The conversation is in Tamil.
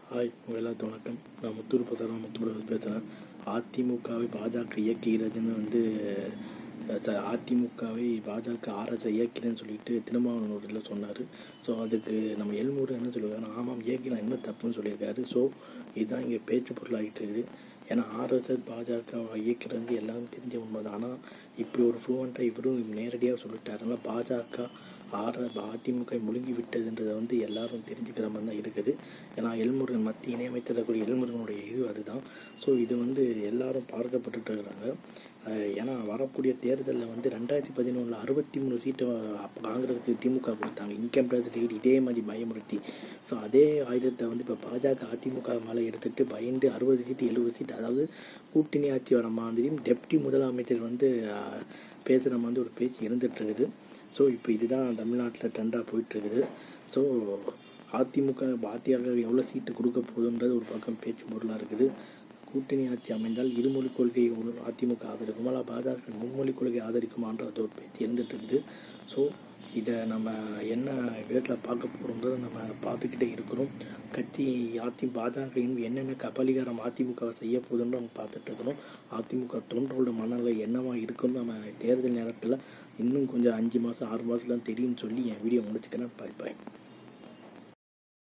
ஹாய், எல்லாத்துக்கும் வணக்கம். நான் முத்துப்பிரகாஷ் பேசுகிறேன். அதிமுகவை பாஜக இயக்குகிறதுன்னு அதிமுகவை பாஜக ஆர்எஸ் இயக்கிறேன்னு சொல்லிட்டு திருமாவளவன் சொன்னார். ஸோ அதுக்கு நம்ம எல்முருகன் என்ன சொல்லியிருக்காரு, ஆமாம் இயக்கலாம், என்ன தப்புன்னு சொல்லியிருக்காரு. ஸோ இதுதான் இங்கே பேச்சு பொருளாகிட்டு இருக்குது. ஏன்னா ஆர்எஸ்எஸ் பாஜக இயக்கிறது எல்லாரும் தெரிஞ்ச உண்மை தான். ஆனால் இப்படி ஒரு ஃப்ளூவெண்ட்டாக இவரும் நேரடியாக சொல்லிட்டார். அதனால் பாஜக அதிமுக முழுங்கி விட்டதுன்றதை எல்லாரும் தெரிஞ்சுக்கிற மாதிரி தான் இருக்குது. ஏன்னா எல்முருகன் மத்திய இணையமைச்சரக்கூடிய எல்முருகனுடைய இது அதுதான். ஸோ இது எல்லாரும் பார்க்கப்பட்டு இருக்கிறாங்க. ஏன்னா வரக்கூடிய தேர்தலில் 2011 63 சீட்டு காங்கிரஸுக்கு திமுக கொடுத்தாங்க. இன்கம் டேக்ஸ் ரீட் இதே மாதிரி பயமுறுத்தி. ஸோ அதே ஆயுதத்தை இப்போ பாஜக அதிமுக மேலே எடுத்துகிட்டு பயந்து 60 சீட்டு 70 சீட்டு, அதாவது கூட்டணி ஆட்சி வர மாதிரியும் டெப்டி முதலமைச்சர் பேசுகிற மாதிரி ஒரு பேச்சு இருந்துகிட்ருக்குது. ஸோ இப்போ இதுதான் தமிழ்நாட்டில் ட்ரெண்டாக போயிட்டுருக்குது. ஸோ அதிமுக எவ்வளோ சீட்டு கொடுக்க போகுதுன்றது ஒரு பக்கம் பேச்சு பொருளாக இருக்குது. கூட்டணி ஆட்சி அமைந்தால் இருமொழி கொள்கை அதிமுக ஆதரிக்குமா, இல்லை பாஜக மும்மொழி கொள்கை ஆதரிக்குமான்ற அது ஒரு பேச்சு இருந்துகிட்டு இருக்குது. ஸோ இதை நம்ம என்ன விதத்தில் பார்க்க போகிறோன்றதை நம்ம பார்த்துக்கிட்டே இருக்கிறோம். பாஜக என்னென்ன கபலீகரம் அதிமுகவை செய்ய போகுதுன்னு நம்ம பார்த்துட்டு இருக்கிறோம். அதிமுக தொண்டரோட மனநிலை என்னவா இருக்குன்னு நம்ம தேர்தல் நேரத்தில் இன்னும் கொஞ்சம் 5 மாதம் 6 மாதம் தான் தெரியும்னு சொல்லி என் வீடியோ முடிச்சுக்கிறேன். பாய்.